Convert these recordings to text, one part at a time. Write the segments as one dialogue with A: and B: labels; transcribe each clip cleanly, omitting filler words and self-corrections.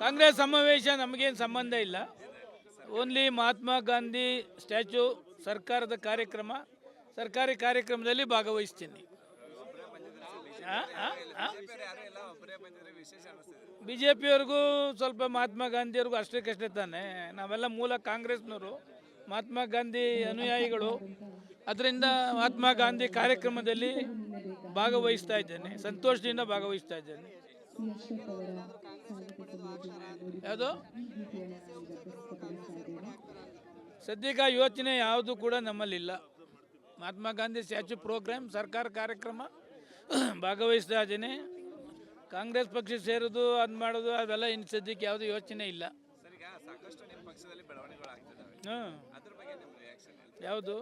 A: ಕಾಂಗ್ರೆಸ್ ಸಮಾವೇಶ ನಮಗೇನು ಸಂಬಂಧ ಇಲ್ಲ. ಓನ್ಲಿ ಮಹಾತ್ಮ ಗಾಂಧಿ ಸ್ಟ್ಯಾಚ್ಯೂ ಸರ್ಕಾರದ ಕಾರ್ಯಕ್ರಮ, ಸರ್ಕಾರಿ ಕಾರ್ಯಕ್ರಮದಲ್ಲಿ ಭಾಗವಹಿಸ್ತೀನಿ. ಬಿ ಜೆ ಪಿಯವ್ರಿಗೂ ಸ್ವಲ್ಪ ಮಹಾತ್ಮ ಗಾಂಧಿಯವ್ರಿಗೂ ಅಷ್ಟೇ ತಾನೆ. ನಾವೆಲ್ಲ ಮೂಲ ಕಾಂಗ್ರೆಸ್ನವರು, ಮಹಾತ್ಮ ಗಾಂಧಿ ಅನುಯಾಯಿಗಳು. ಅದರಿಂದ ಮಹಾತ್ಮ ಗಾಂಧಿ ಕಾರ್ಯಕ್ರಮದಲ್ಲಿ ಭಾಗವಹಿಸ್ತಾ ಇದ್ದೇನೆ, ಸಂತೋಷದಿಂದ ಭಾಗವಹಿಸ್ತಾ ಇದ್ದೇನೆ. ಯಾವುದು ಸದ್ಯಕ್ಕೆ ಯೋಚನೆ ಯಾವುದು ಕೂಡ ನಮ್ಮಲ್ಲಿಲ್ಲ. ಮಹಾತ್ಮ ಗಾಂಧಿ ಸ್ಟ್ಯಾಚ್ಯೂ ಪ್ರೋಗ್ರಾಮ್, ಸರ್ಕಾರ ಕಾರ್ಯಕ್ರಮ ಭಾಗವಹಿಸ್ತಾ ಇದ್ದೇನೆ. ಕಾಂಗ್ರೆಸ್ ಪಕ್ಷ ಸೇರೋದು, ಅದು ಮಾಡೋದು ಅವೆಲ್ಲ ಇನ್ನು ಸದ್ಯಕ್ಕೆ ಯಾವುದು ಯೋಚನೆ ಇಲ್ಲ. ಯಾವುದು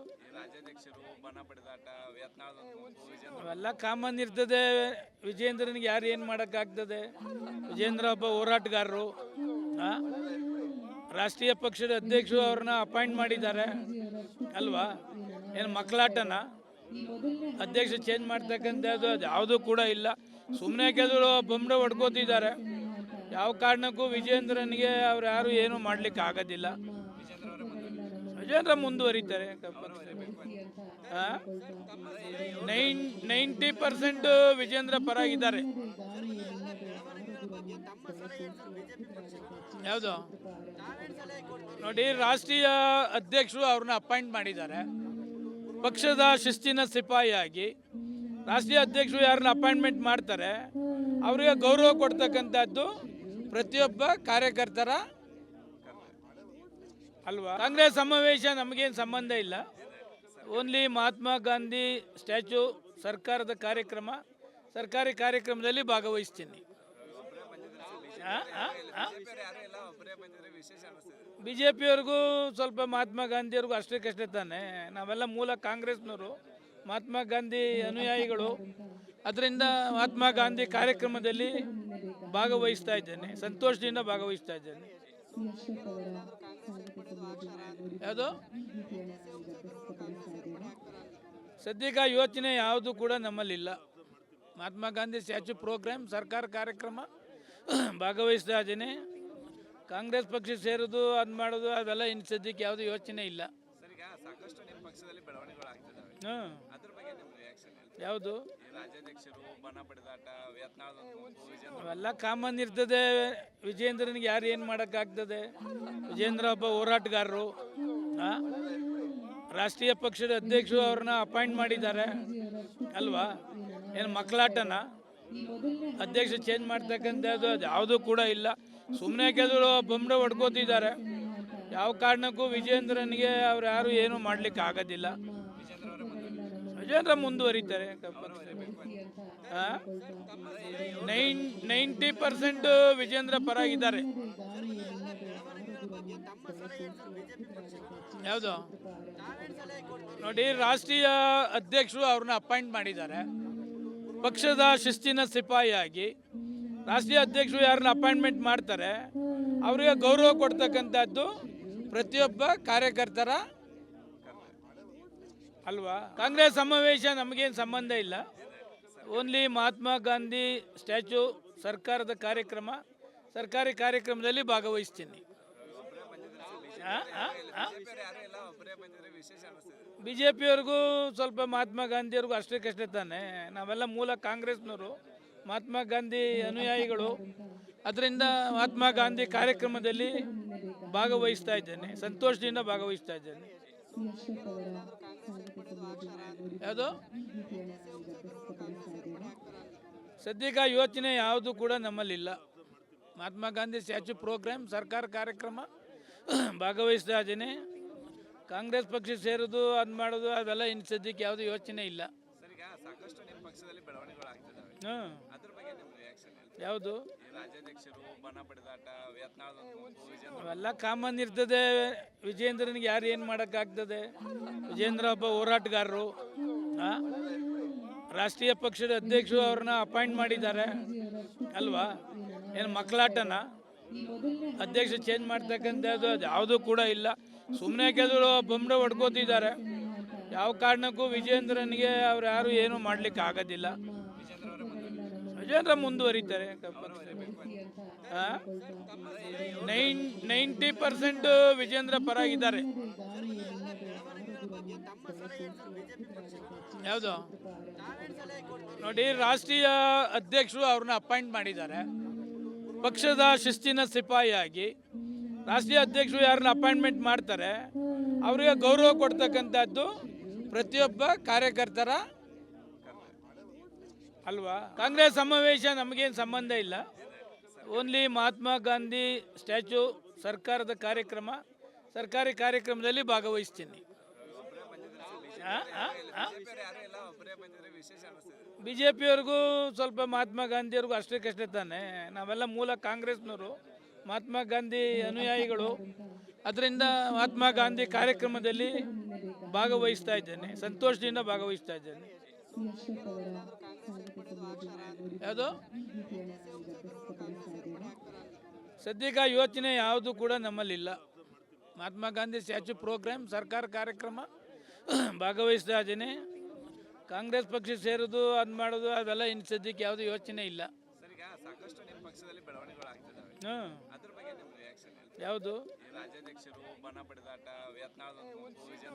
A: ಅವೆಲ್ಲ ಕಾಮನ್ ಇರ್ತದೆ. ವಿಜೇಂದ್ರನಿಗೆ ಯಾರು ಏನು ಮಾಡೋಕ್ಕಾಗ್ತದೆ? ವಿಜೇಂದ್ರ ಒಬ್ಬ ಹೋರಾಟಗಾರರು. ರಾಷ್ಟ್ರೀಯ ಪಕ್ಷದ ಅಧ್ಯಕ್ಷರು ಅವ್ರನ್ನ ಅಪಾಯಿಂಟ್ ಮಾಡಿದ್ದಾರೆ ಅಲ್ವಾ? ಏನು ಮಕ್ಕಳಾಟನ? ಅಧ್ಯಕ್ಷ ಚೇಂಜ್ ಮಾಡ್ತಕ್ಕಂಥದ್ದು ಅದು ಯಾವುದೂ ಕೂಡ ಇಲ್ಲ. ಸುಮ್ಮನೆ ಕೆಲವರು ಬೊಂಬೆ ಹೊಡ್ಕೋತಿದ್ದಾರೆ. ಯಾವ ಕಾರಣಕ್ಕೂ ವಿಜೇಂದ್ರನಿಗೆ ಅವ್ರು ಯಾರು ಏನೂ ಮಾಡ್ಲಿಕ್ಕೆ ಆಗೋದಿಲ್ಲ. ವಿಜೇಂದ್ರ ಮುಂದುವರಿತಾರೆ. 90% ವಿಜೇಂದ್ರ ಪರಾಗಿದ್ದಾರೆ. ಯಾವುದು ನೋಡಿ, ರಾಷ್ಟ್ರೀಯ ಅಧ್ಯಕ್ಷರು ಅವ್ರನ್ನ ಅಪಾಯಿಂಟ್ ಮಾಡಿದ್ದಾರೆ. ಪಕ್ಷದ ಶಿಸ್ತಿನ ಸಿಪಾಯಿಯಾಗಿ ರಾಷ್ಟ್ರೀಯ ಅಧ್ಯಕ್ಷರು ಯಾರನ್ನ ಅಪಾಯಿಂಟ್ಮೆಂಟ್ ಮಾಡ್ತಾರೆ ಅವರಿಗೆ ಗೌರವ ಕೊಡ್ತಕ್ಕಂಥದ್ದು ಪ್ರತಿಯೊಬ್ಬ ಕಾರ್ಯಕರ್ತರ ಅಲ್ವಾ? ಕಾಂಗ್ರೆಸ್ ಸಮಾವೇಶ ನಮಗೇನು ಸಂಬಂಧ ಇಲ್ಲ. ಓನ್ಲಿ ಮಹಾತ್ಮ ಗಾಂಧಿ ಸ್ಟ್ಯಾಚ್ಯೂ ಸರ್ಕಾರದ ಕಾರ್ಯಕ್ರಮ, ಸರ್ಕಾರಿ ಕಾರ್ಯಕ್ರಮದಲ್ಲಿ ಭಾಗವಹಿಸ್ತೀನಿ. ಬಿ ಜೆ ಪಿಯವ್ರಿಗೂ ಸ್ವಲ್ಪ ಮಹಾತ್ಮ ಗಾಂಧಿಯವ್ರಿಗೂ ಅಷ್ಟೇ ತಾನೆ. ನಾವೆಲ್ಲ ಮೂಲ ಕಾಂಗ್ರೆಸ್ನವರು, ಮಹಾತ್ಮ ಗಾಂಧಿ ಅನುಯಾಯಿಗಳು. ಅದರಿಂದ ಮಹಾತ್ಮ ಗಾಂಧಿ ಕಾರ್ಯಕ್ರಮದಲ್ಲಿ ಭಾಗವಹಿಸ್ತಾ ಇದ್ದೇನೆ, ಸಂತೋಷದಿಂದ ಭಾಗವಹಿಸ್ತಾ ಇದ್ದೇನೆ. ಯಾವುದು ಸದ್ಯಕ್ಕೆ ಯೋಚನೆ ಯಾವುದು ಕೂಡ ನಮ್ಮಲ್ಲಿಲ್ಲ. ಮಹಾತ್ಮ ಗಾಂಧಿ ಸ್ಟ್ಯಾಚ್ಯೂ ಪ್ರೋಗ್ರಾಮ್, ಸರ್ಕಾರ ಕಾರ್ಯಕ್ರಮ ಭಾಗವಹಿಸ್ತಾ ಇದ್ದೇನೆ. ಕಾಂಗ್ರೆಸ್ ಪಕ್ಷ ಸೇರೋದು, ಅದು ಮಾಡೋದು ಅವೆಲ್ಲ ಇನ್ನು ಸದ್ಯಕ್ಕೆ ಯಾವುದು ಯೋಚನೆ ಇಲ್ಲ. ಯಾವುದು ಅವೆಲ್ಲ ಕಾಮನ್ ಇರ್ತದೆ. ವಿಜೇಂದ್ರನಿಗೆ ಯಾರು ಏನು ಮಾಡೋಕ್ಕಾಗ್ತದೆ? ವಿಜೇಂದ್ರ ಒಬ್ಬ ಹೋರಾಟಗಾರರು. ರಾಷ್ಟ್ರೀಯ ಪಕ್ಷದ ಅಧ್ಯಕ್ಷರು ಅವ್ರನ್ನ ಅಪಾಯಿಂಟ್ ಮಾಡಿದ್ದಾರೆ ಅಲ್ವಾ? ಏನು ಮಕ್ಕಳಾಟನ? ಅಧ್ಯಕ್ಷ ಚೇಂಜ್ ಮಾಡ್ತಕ್ಕಂಥದ್ದು ಅದು ಯಾವುದೂ ಕೂಡ ಇಲ್ಲ. ಸುಮ್ಮನೆ ಕೆಲವರು ಬೊಂಬೆ ಹೊಡ್ಕೋತಿದ್ದಾರೆ. ಯಾವ ಕಾರಣಕ್ಕೂ ವಿಜೇಂದ್ರನಿಗೆ ಅವ್ರು ಯಾರು ಏನೂ ಮಾಡ್ಲಿಕ್ಕೆ ಆಗೋದಿಲ್ಲ. ವಿಜೇಂದ್ರ ಮುಂದುವರಿತಾರೆ. 90% ವಿಜೇಂದ್ರ ಪರಾಗಿದ್ದಾರೆ. ಯಾವುದು ನೋಡಿ, ರಾಷ್ಟ್ರೀಯ ಅಧ್ಯಕ್ಷರು ಅವ್ರನ್ನ ಅಪಾಯಿಂಟ್ ಮಾಡಿದ್ದಾರೆ. ಪಕ್ಷದ ಶಿಸ್ತಿನ ಸಿಪಾಯಿಯಾಗಿ ರಾಷ್ಟ್ರೀಯ ಅಧ್ಯಕ್ಷರು ಯಾರನ್ನ ಅಪಾಯಿಂಟ್ಮೆಂಟ್ ಮಾಡ್ತಾರೆ ಅವರಿಗೆ ಗೌರವ ಕೊಡ್ತಕ್ಕಂಥದ್ದು ಪ್ರತಿಯೊಬ್ಬ ಕಾರ್ಯಕರ್ತರ ಅಲ್ವಾ? ಕಾಂಗ್ರೆಸ್ ಸಮಾವೇಶ ನಮಗೇನು ಸಂಬಂಧ ಇಲ್ಲ. ಓನ್ಲಿ ಮಹಾತ್ಮ ಗಾಂಧಿ ಸ್ಟ್ಯಾಚ್ಯೂ ಸರ್ಕಾರದ ಕಾರ್ಯಕ್ರಮ, ಸರ್ಕಾರಿ ಕಾರ್ಯಕ್ರಮದಲ್ಲಿ ಭಾಗವಹಿಸ್ತೀನಿ. ಬಿ ಜೆ ಪಿಯವ್ರಿಗೂ ಸ್ವಲ್ಪ ಮಹಾತ್ಮ ಗಾಂಧಿಯವ್ರಿಗೂ ಅಷ್ಟೇ ತಾನೆ. ನಾವೆಲ್ಲ ಮೂಲ ಕಾಂಗ್ರೆಸ್ನವರು, ಮಹಾತ್ಮ ಗಾಂಧಿ ಅನುಯಾಯಿಗಳು. ಅದರಿಂದ ಮಹಾತ್ಮ ಗಾಂಧಿ ಕಾರ್ಯಕ್ರಮದಲ್ಲಿ ಭಾಗವಹಿಸ್ತಾ ಇದ್ದೇನೆ, ಸಂತೋಷದಿಂದ ಭಾಗವಹಿಸ್ತಾ ಇದ್ದೇನೆ. ಯಾವುದು ಸದ್ಯಕ್ಕೆ ಯೋಚನೆ ಯಾವುದು ಕೂಡ ನಮ್ಮಲ್ಲಿಲ್ಲ. ಮಹಾತ್ಮ ಗಾಂಧಿ ಸ್ಟ್ಯಾಚ್ಯೂ ಪ್ರೋಗ್ರಾಮ್, ಸರ್ಕಾರ ಕಾರ್ಯಕ್ರಮ ಭಾಗವಹಿಸ್ತಾ ಇದ್ದೇನೆ. ಕಾಂಗ್ರೆಸ್ ಪಕ್ಷ ಸೇರೋದು, ಅದು ಮಾಡೋದು ಅವೆಲ್ಲ ಇನ್ನು ಸದ್ಯಕ್ಕೆ ಯಾವುದು ಯೋಚನೆ ಇಲ್ಲ. ಯಾವುದು ಅವೆಲ್ಲ ಕಾಮನ್ ಇರ್ತದೆ. ವಿಜೇಂದ್ರನಿಗೆ ಯಾರು ಏನು ಮಾಡೋಕ್ಕಾಗ್ತದೆ? ವಿಜೇಂದ್ರ ಒಬ್ಬ ಹೋರಾಟಗಾರರು. ರಾಷ್ಟ್ರೀಯ ಪಕ್ಷದ ಅಧ್ಯಕ್ಷರು ಅವ್ರನ್ನ ಅಪಾಯಿಂಟ್ ಮಾಡಿದ್ದಾರೆ ಅಲ್ವಾ? ಏನು ಮಕ್ಕಳಾಟನ? ಅಧ್ಯಕ್ಷ ಚೇಂಜ್ ಮಾಡ್ತಕ್ಕಂಥದ್ದು ಅದು ಯಾವುದೂ ಕೂಡ ಇಲ್ಲ. ಸುಮ್ಮನೆ ಕೆಲವರು ಬೊಂಬೆ ಹೊಡ್ಕೋತಿದ್ದಾರೆ. ಯಾವ ಕಾರಣಕ್ಕೂ ವಿಜೇಂದ್ರನಿಗೆ ಅವ್ರು ಯಾರು ಏನೂ ಮಾಡ್ಲಿಕ್ಕೆ ಆಗೋದಿಲ್ಲ. ವಿಜೇಂದ್ರ ಮುಂದುವರಿತಾರೆ. 90% ವಿಜೇಂದ್ರ ಪರಾಗಿದ್ದಾರೆ. ಯಾವುದು ನೋಡಿ, ರಾಷ್ಟ್ರೀಯ ಅಧ್ಯಕ್ಷರು ಅವ್ರನ್ನ ಅಪಾಯಿಂಟ್ ಮಾಡಿದ್ದಾರೆ. ಪಕ್ಷದ ಶಿಸ್ತಿನ ಸಿಪಾಯಿಯಾಗಿ ರಾಷ್ಟ್ರೀಯ ಅಧ್ಯಕ್ಷರು ಯಾರನ್ನ ಅಪಾಯಿಂಟ್ಮೆಂಟ್ ಮಾಡ್ತಾರೆ ಅವರಿಗೆ ಗೌರವ ಕೊಡ್ತಕ್ಕಂಥದ್ದು ಪ್ರತಿಯೊಬ್ಬ ಕಾರ್ಯಕರ್ತರ ಅಲ್ವಾ. ಕಾಂಗ್ರೆಸ್ ಸಮಾವೇಶ ನಮಗೇನು ಸಂಬಂಧ ಇಲ್ಲ. ಓನ್ಲಿ ಮಹಾತ್ಮ ಗಾಂಧಿ ಸ್ಟ್ಯಾಚ್ಯೂ ಸರ್ಕಾರದ ಕಾರ್ಯಕ್ರಮ, ಸರ್ಕಾರಿ ಕಾರ್ಯಕ್ರಮದಲ್ಲಿ ಭಾಗವಹಿಸ್ತೀನಿ. ಬಿ ಜೆ ಪಿಯವ್ರಿಗೂ ಸ್ವಲ್ಪ ಮಹಾತ್ಮ ಗಾಂಧಿಯವ್ರಿಗೂ ಅಷ್ಟಕ್ಕಷ್ಟೇ ತಾನೆ. ನಾವೆಲ್ಲ ಮೂಲ ಕಾಂಗ್ರೆಸ್ನವರು, ಮಹಾತ್ಮ ಗಾಂಧಿ ಅನುಯಾಯಿಗಳು. ಅದರಿಂದ ಮಹಾತ್ಮ ಗಾಂಧಿ ಕಾರ್ಯಕ್ರಮದಲ್ಲಿ ಭಾಗವಹಿಸ್ತಾ ಇದ್ದೇನೆ, ಸಂತೋಷದಿಂದ ಭಾಗವಹಿಸ್ತಾ ಇದ್ದೇನೆ. ಯಾವುದು ಸದ್ಯಕ್ಕೆ ಯೋಚನೆ ಯಾವುದು ಕೂಡ ನಮ್ಮಲ್ಲಿಲ್ಲ. ಮಹಾತ್ಮ ಗಾಂಧಿ ಸ್ಟ್ಯಾಚ್ಯೂ ಪ್ರೋಗ್ರಾಮ್, ಸರ್ಕಾರ ಕಾರ್ಯಕ್ರಮ ಭಾಗವಹಿಸ್ತಾ ಇದ್ದೀನಿ. ಕಾಂಗ್ರೆಸ್ ಪಕ್ಷ ಸೇರೋದು ಅದು ಮಾಡೋದು ಅವೆಲ್ಲ ಇನ್ನು ಸದ್ಯಕ್ಕೆ ಯಾವುದು ಯೋಚನೆ ಇಲ್ಲ. ಯಾವುದು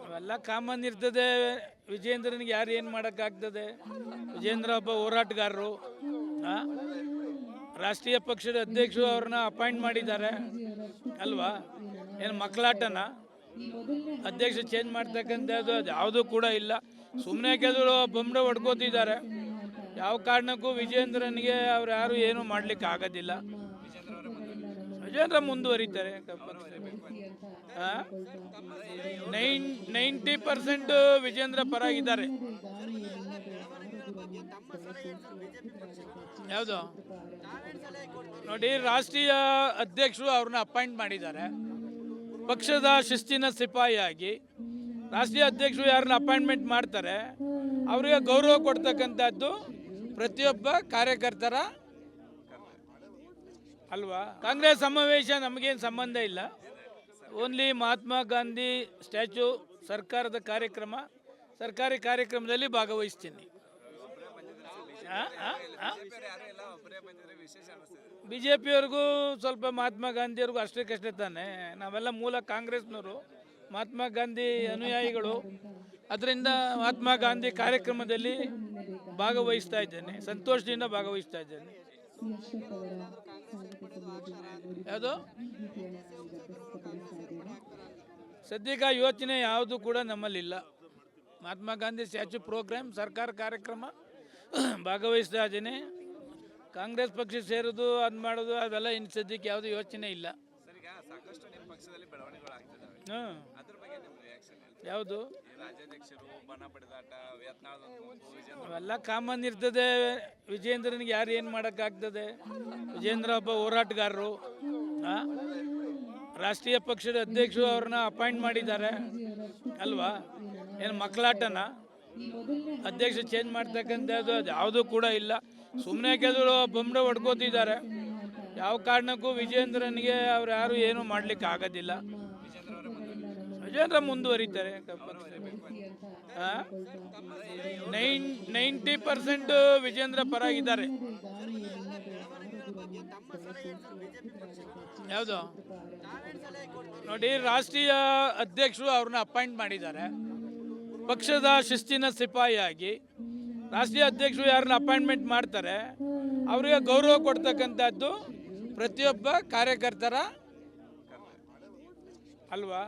A: ಅವೆಲ್ಲ ಕಾಮನ್ ಇರ್ತದೆ. ವಿಜೇಂದ್ರನಿಗೆ ಯಾರು ಏನು ಮಾಡೋಕ್ಕಾಗ್ತದೆ? ವಿಜೇಂದ್ರ ಒಬ್ಬ ಹೋರಾಟಗಾರರು. ರಾಷ್ಟ್ರೀಯ ಪಕ್ಷದ ಅಧ್ಯಕ್ಷರು ಅವ್ರನ್ನ ಅಪಾಯಿಂಟ್ ಮಾಡಿದ್ದಾರೆ ಅಲ್ವಾ. ಏನು ಮಕ್ಕಳಾಟನ? ಅಧ್ಯಕ್ಷ ಚೇಂಜ್ ಮಾಡ್ತಕ್ಕಂಥದ್ದು ಅದು ಯಾವುದೂ ಕೂಡ ಇಲ್ಲ. ಸುಮ್ಮನೆ ಕೆಲವರು ಬೊಂಬೆ ಹೊಡ್ಕೋತಿದ್ದಾರೆ. ಯಾವ ಕಾರಣಕ್ಕೂ ವಿಜೇಂದ್ರನಿಗೆ ಅವ್ರು ಯಾರು ಏನೂ ಮಾಡ್ಲಿಕ್ಕೆ ಆಗೋದಿಲ್ಲ. ವಿಜೇಂದ್ರ ಮುಂದುವರಿತಾರೆ. 90% ವಿಜೇಂದ್ರ ಪರಾಗಿದ್ದಾರೆ. ಯಾವುದು ನೋಡಿ, ರಾಷ್ಟ್ರೀಯ ಅಧ್ಯಕ್ಷರು ಅವ್ರನ್ನ ಅಪಾಯಿಂಟ್ ಮಾಡಿದ್ದಾರೆ. ಪಕ್ಷದ ಶಿಸ್ತಿನ ಸಿಪಾಯಿಯಾಗಿ ರಾಷ್ಟ್ರೀಯ ಅಧ್ಯಕ್ಷರು ಯಾರನ್ನ ಅಪಾಯಿಂಟ್ಮೆಂಟ್ ಮಾಡ್ತಾರೆ ಅವರಿಗೆ ಗೌರವ ಕೊಡ್ತಕ್ಕಂಥದ್ದು ಪ್ರತಿಯೊಬ್ಬ ಕಾರ್ಯಕರ್ತರ ಅಲ್ವಾ. ಕಾಂಗ್ರೆಸ್ ಸಮಾವೇಶ ನಮಗೇನು ಸಂಬಂಧ ಇಲ್ಲ. ಓನ್ಲಿ ಮಹಾತ್ಮ ಗಾಂಧಿ ಸ್ಟ್ಯಾಚ್ಯೂ ಸರ್ಕಾರದ ಕಾರ್ಯಕ್ರಮ, ಸರ್ಕಾರಿ ಕಾರ್ಯಕ್ರಮದಲ್ಲಿ ಭಾಗವಹಿಸ್ತೀನಿ. ಬಿ ಜೆ ಪಿಯವ್ರಿಗೂ ಸ್ವಲ್ಪ ಮಹಾತ್ಮ ಗಾಂಧಿಯವ್ರಿಗೂ ಅಷ್ಟಕ್ಕಷ್ಟೇ ತಾನೆ. ನಾವೆಲ್ಲ ಮೂಲ ಕಾಂಗ್ರೆಸ್ನವರು, ಮಹಾತ್ಮ ಗಾಂಧಿ ಅನುಯಾಯಿಗಳು. ಅದರಿಂದ ಮಹಾತ್ಮ ಗಾಂಧಿ ಕಾರ್ಯಕ್ರಮದಲ್ಲಿ ಭಾಗವಹಿಸ್ತಾ ಇದ್ದೇನೆ, ಸಂತೋಷದಿಂದ ಭಾಗವಹಿಸ್ತಾ ಇದ್ದೇನೆ. ಯಾವುದು ಸದ್ಯಕ್ಕೆ ಯೋಚನೆ ಯಾವುದು ಕೂಡ ನಮ್ಮಲ್ಲಿಲ್ಲ. ಮಹಾತ್ಮ ಗಾಂಧಿ ಸ್ಟ್ಯಾಚ್ಯೂ ಪ್ರೋಗ್ರಾಮ್, ಸರ್ಕಾರ ಕಾರ್ಯಕ್ರಮ ಭಾಗವಹಿಸ್ತಾ ಇದ್ದೀನಿ. ಕಾಂಗ್ರೆಸ್ ಪಕ್ಷ ಸೇರೋದು ಅದು ಮಾಡೋದು ಅವೆಲ್ಲ ಇನ್ನು ಸದ್ಯಕ್ಕೆ ಯಾವುದು ಯೋಚನೆ ಇಲ್ಲ. ಯಾವುದು ಅವೆಲ್ಲ ಕಾಮನ್ ಇರ್ತದೆ. ವಿಜೇಂದ್ರನಿಗೆ ಯಾರು ಏನು ಮಾಡೋಕ್ಕಾಗ್ತದೆ? ವಿಜೇಂದ್ರ ಒಬ್ಬ ಹೋರಾಟಗಾರರು. ರಾಷ್ಟ್ರೀಯ ಪಕ್ಷದ ಅಧ್ಯಕ್ಷರು ಅವ್ರನ್ನ ಅಪಾಯಿಂಟ್ ಮಾಡಿದ್ದಾರೆ ಅಲ್ವಾ. ಏನು ಮಕ್ಕಳಾಟನ? ಅಧ್ಯಕ್ಷ ಚೇಂಜ್ ಮಾಡ್ತಕ್ಕಂಥದ್ದು ಅದು ಯಾವುದೂ ಕೂಡ ಇಲ್ಲ. ಸುಮ್ಮನೆ ಕೆಲವರು ಬೊಂಬೆ ಹೊಡ್ಕೋತಿದ್ದಾರೆ. ಯಾವ ಕಾರಣಕ್ಕೂ ವಿಜೇಂದ್ರನಿಗೆ ಅವ್ರು ಯಾರು ಏನೂ ಮಾಡ್ಲಿಕ್ಕೆ ಆಗೋದಿಲ್ಲ. ವಿಜೇಂದ್ರ ಮುಂದುವರಿತಾರೆ. 90% ವಿಜೇಂದ್ರ ಪರಾಗಿದ್ದಾರೆ. ಯಾವುದು ನೋಡಿ, ರಾಷ್ಟ್ರೀಯ ಅಧ್ಯಕ್ಷರು ಅವ್ರನ್ನ ಅಪಾಯಿಂಟ್ ಮಾಡಿದ್ದಾರೆ. ಪಕ್ಷದ ಶಿಸ್ತಿನ ಸಿಪಾಯಿಯಾಗಿ ರಾಷ್ಟ್ರೀಯ ಅಧ್ಯಕ್ಷರು ಯಾರನ್ನ ಅಪಾಯಿಂಟ್ಮೆಂಟ್ ಮಾಡ್ತಾರೆ ಅವರಿಗೆ ಗೌರವ ಕೊಡ್ತಕ್ಕಂಥದ್ದು ಪ್ರತಿಯೊಬ್ಬ ಕಾರ್ಯಕರ್ತರ ಅಲ್ವಾ.